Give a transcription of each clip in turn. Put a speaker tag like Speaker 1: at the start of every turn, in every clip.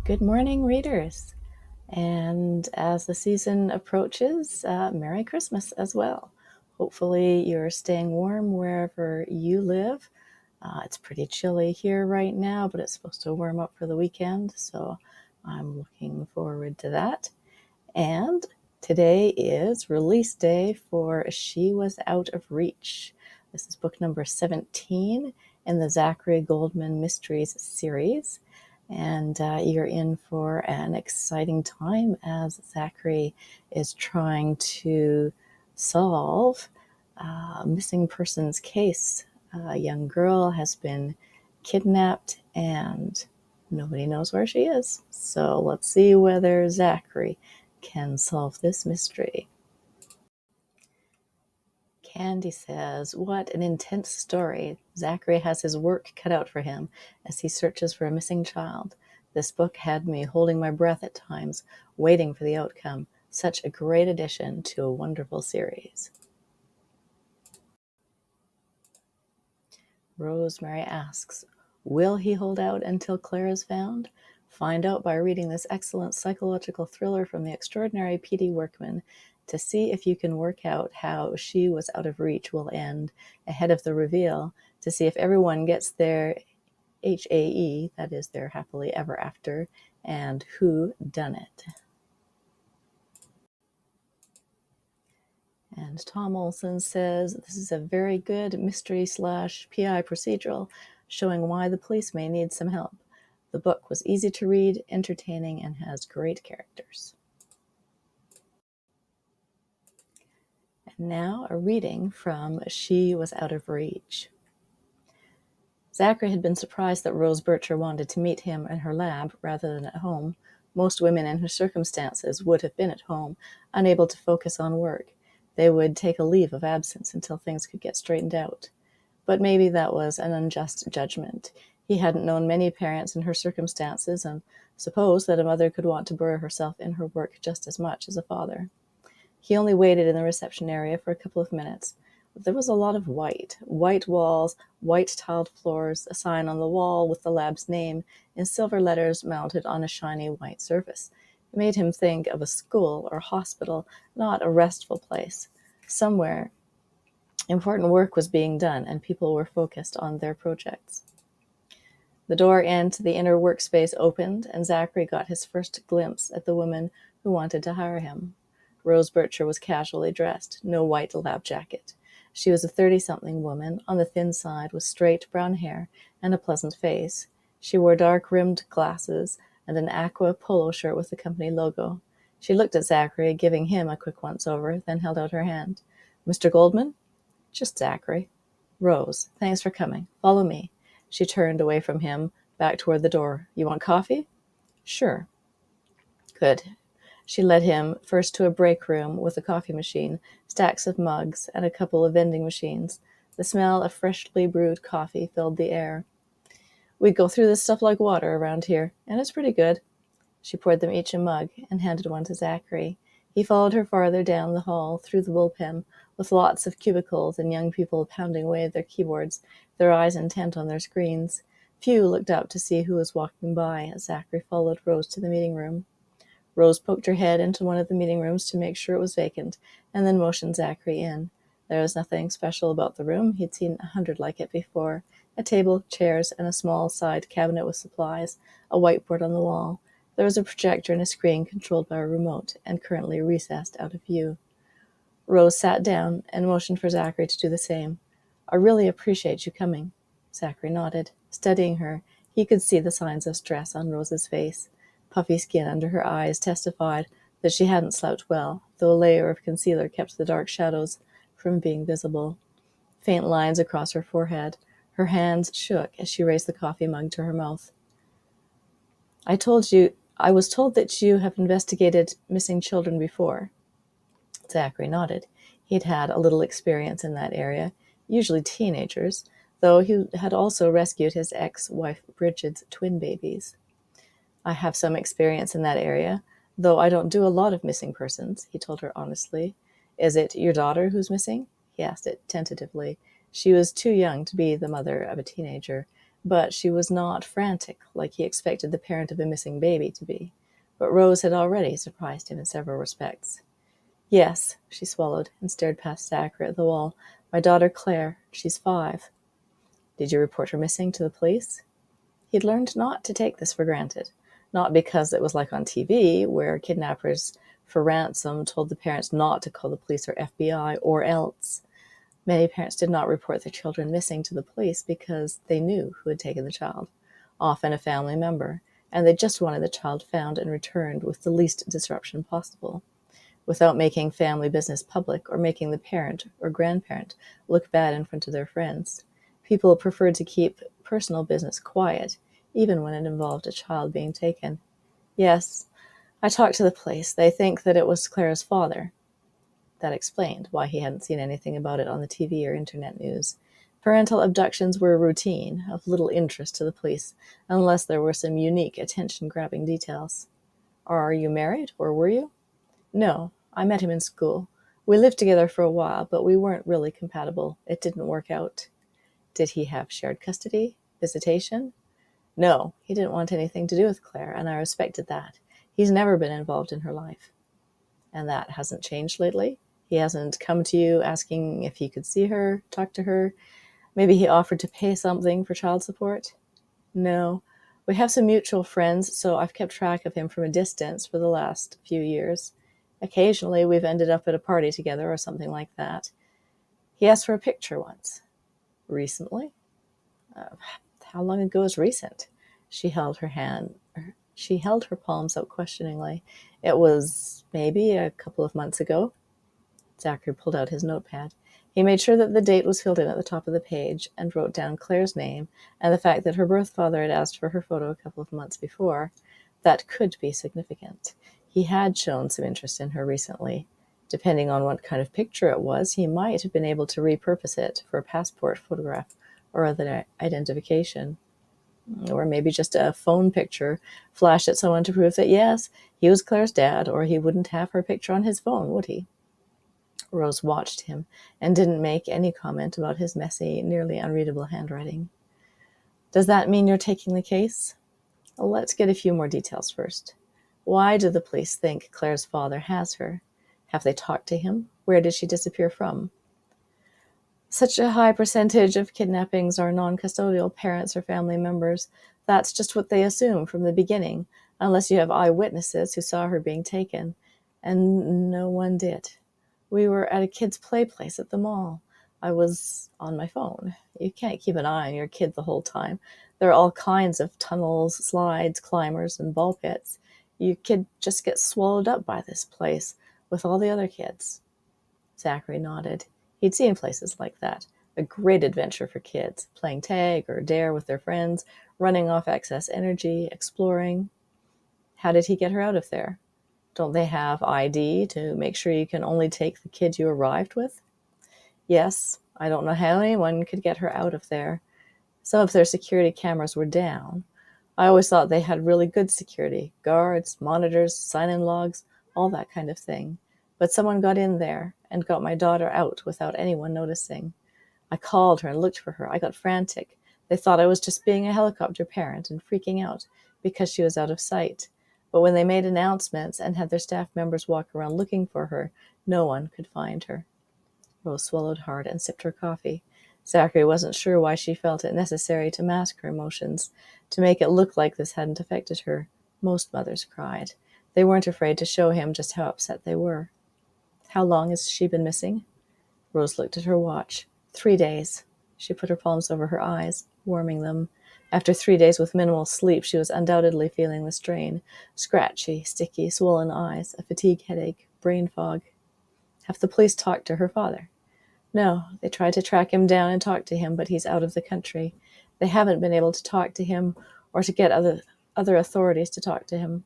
Speaker 1: Good morning, readers. And as the season approaches, Merry Christmas as well. Hopefully, you're staying warm wherever you live. It's pretty chilly here right now, but it's supposed to warm up for the weekend, so I'm looking forward to that. And today is release day for She Was Out of Reach. This is book number 17 in the Zachary Goldman Mysteries series. And you're in for an exciting time as Zachary is trying to solve a missing persons case. A young girl has been kidnapped and nobody knows where she is. So let's see whether Zachary can solve this mystery. Candy says, "What an intense story. Zachary has his work cut out for him as he searches for a missing child. This book had me holding my breath at times, waiting for the outcome. Such a great addition to a wonderful series." Rosemary asks, "Will he hold out until Claire is found?" Find out by reading this excellent psychological thriller from the extraordinary P.D. Workman to see if you can work out how She Was Out of Reach will end ahead of the reveal, to see if everyone gets their HAE, that is their happily ever after, and who done it. And Tom Olson says, "This is a very good mystery/PI procedural showing why the police may need some help. The book was easy to read, entertaining, and has great characters." And now a reading from She Was Out of Reach. Zachary had been surprised that Rose Bircher wanted to meet him in her lab rather than at home. Most women in her circumstances would have been at home, unable to focus on work. They would take a leave of absence until things could get straightened out. But maybe that was an unjust judgment. He hadn't known many parents in her circumstances, and supposed that a mother could want to bury herself in her work just as much as a father. He only waited in the reception area for a couple of minutes. There was a lot of white walls, white tiled floors, a sign on the wall with the lab's name in silver letters mounted on a shiny white surface. It made him think of a school or hospital, not a restful place. Somewhere, important work was being done and people were focused on their projects. The door into the inner workspace opened, and Zachary got his first glimpse at the woman who wanted to hire him. Rose Bircher was casually dressed, no white lab jacket. She was a 30-something woman, on the thin side, with straight brown hair and a pleasant face. She wore dark-rimmed glasses and an aqua polo shirt with the company logo. She looked at Zachary, giving him a quick once-over, then held out her hand. "Mr. Goldman?" "Just Zachary." "Rose, thanks for coming. Follow me." She turned away from him, back toward the door. "You want coffee?" "Sure." "Good." She led him first to a break room with a coffee machine, stacks of mugs, and a couple of vending machines. The smell of freshly brewed coffee filled the air. "We go through this stuff like water around here, and it's pretty good." She poured them each a mug and handed one to Zachary. He followed her farther down the hall, through the bullpen, with lots of cubicles and young people pounding away at their keyboards, their eyes intent on their screens. Few looked up to see who was walking by as Zachary followed Rose to the meeting room. Rose poked her head into one of the meeting rooms to make sure it was vacant, and then motioned Zachary in. There was nothing special about the room. He'd seen 100 like it before. A table, chairs, and a small side cabinet with supplies, a whiteboard on the wall. There was a projector and a screen controlled by a remote, and currently recessed out of view. Rose sat down and motioned for Zachary to do the same. "I really appreciate you coming." Zachary nodded. Studying her, he could see the signs of stress on Rose's face. Puffy skin under her eyes testified that she hadn't slept well, though a layer of concealer kept the dark shadows from being visible. Faint lines across her forehead. Her hands shook as she raised the coffee mug to her mouth. I was told that you have investigated missing children before." Zachary nodded. He'd had a little experience in that area, usually teenagers, though he had also rescued his ex-wife Bridget's twin babies. "I have some experience in that area, though I don't do a lot of missing persons," he told her honestly. "Is it your daughter who's missing?" He asked it tentatively. She was too young to be the mother of a teenager, But she was not frantic like he expected the parent of a missing baby to be. But Rose had already surprised him in several respects. Yes, she swallowed and stared past Zachary at the wall. My daughter Claire. She's 5. Did you report her missing to the police? He'd learned not to take this for granted. Not because it was like on TV, where kidnappers for ransom told the parents not to call the police or FBI or else. Many parents did not report their children missing to the police because they knew who had taken the child, often a family member, and they just wanted the child found and returned with the least disruption possible, without making family business public or making the parent or grandparent look bad in front of their friends. People preferred to keep personal business quiet, even when it involved a child being taken. Yes, I talked to the police. They think that it was Clara's father. That explained why he hadn't seen anything about it on the TV or internet news. Parental abductions were routine, of little interest to the police, unless there were some unique, attention-grabbing details. Are you married, or were you? No, I met him in school. We lived together for a while, but we weren't really compatible. It didn't work out. Did he have shared custody? Visitation? No, he didn't want anything to do with Claire, and I respected that. He's never been involved in her life. And that hasn't changed lately? He hasn't come to you asking if he could see her, talk to her? Maybe he offered to pay something for child support? No. We have some mutual friends, so I've kept track of him from a distance for the last few years. Occasionally, we've ended up at a party together or something like that. He asked for a picture once. Recently? Uh, how long ago is recent? She held her palms out questioningly. It was maybe a couple of months ago. Zachary pulled out his notepad. He made sure that the date was filled in at the top of the page and wrote down Claire's name and the fact that her birth father had asked for her photo a couple of months before. That could be significant. He had shown some interest in her recently. Depending on what kind of picture it was, he might have been able to repurpose it for a passport photograph or other identification. Or maybe just a phone picture flashed at someone to prove that, yes, he was Claire's dad, or he wouldn't have her picture on his phone, would he? Rose watched him and didn't make any comment about his messy, nearly unreadable handwriting. Does that mean you're taking the case? Let's get a few more details first. Why do the police think Claire's father has her? Have they talked to him? Where did she disappear from? Such a high percentage of kidnappings are non-custodial parents or family members. That's just what they assume from the beginning, unless you have eyewitnesses who saw her being taken. And no one did. We were at a kid's play place at the mall. I was on my phone. You can't keep an eye on your kid the whole time. There are all kinds of tunnels, slides, climbers, and ball pits. Your kid just gets swallowed up by this place with all the other kids. Zachary nodded. He'd seen places like that. A great adventure for kids, playing tag or dare with their friends, running off excess energy, exploring. How did he get her out of there? Don't they have ID to make sure you can only take the kid you arrived with? Yes, I don't know how anyone could get her out of there. Some of their security cameras were down. I always thought they had really good security, guards, monitors, sign-in logs, all that kind of thing. But someone got in there and got my daughter out without anyone noticing. I called her and looked for her. I got frantic. They thought I was just being a helicopter parent and freaking out because she was out of sight. But when they made announcements and had their staff members walk around looking for her, no one could find her. Rose swallowed hard and sipped her coffee. Zachary wasn't sure why she felt it necessary to mask her emotions, to make it look like this hadn't affected her. Most mothers cried. They weren't afraid to show him just how upset they were. How long has she been missing? Rose looked at her watch. 3 days. She put her palms over her eyes, warming them. After 3 days with minimal sleep, she was undoubtedly feeling the strain. Scratchy, sticky, swollen eyes, a fatigue headache, brain fog. Have the police talked to her father? No, they tried to track him down and talk to him, but he's out of the country. They haven't been able to talk to him or to get other authorities to talk to him.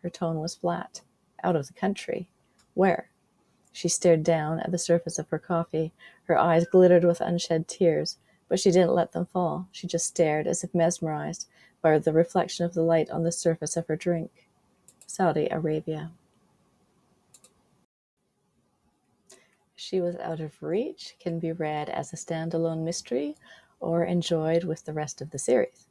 Speaker 1: Her tone was flat. Out of the country? Where? She stared down at the surface of her coffee. Her eyes glittered with unshed tears, but she didn't let them fall. She just stared, as if mesmerized by the reflection of the light on the surface of her drink. Saudi Arabia. She Was Out of Reach can be read as a standalone mystery or enjoyed with the rest of the series.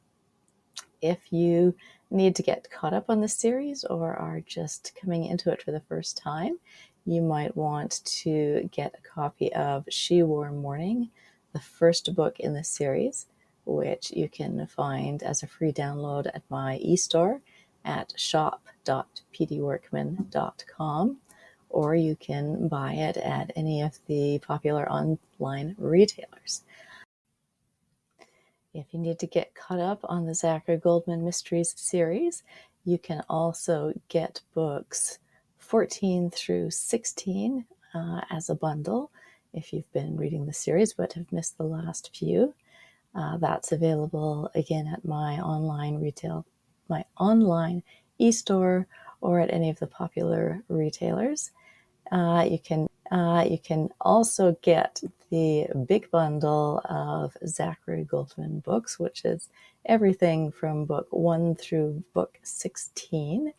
Speaker 1: If you need to get caught up on the series or are just coming into it for the first time, you might want to get a copy of She Wore Mourning, the first book in the series, which you can find as a free download at my e-store at shop.pdworkman.com, or you can buy it at any of the popular online retailers. If you need to get caught up on the Zachary Goldman Mysteries series, you can also get books 14 through 16 as a bundle if you've been reading the series but have missed the last few. That's available again at my online e-store, or at any of the popular retailers. You can also get the big bundle of Zachary Goldman books, which is everything from book 1 through book 16.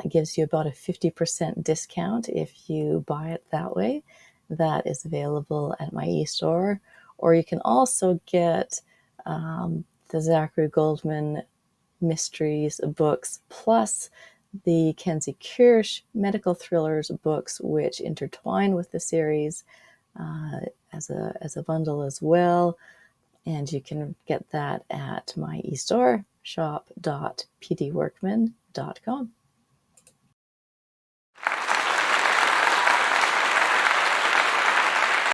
Speaker 1: It gives you about a 50% discount if you buy it that way. That is available at my e-store. Or you can also get the Zachary Goldman Mysteries books plus the Kenzie Kirsch medical thrillers books, which intertwine with the series as a bundle as well. And you can get that at my e-store, shop.pdworkman.com.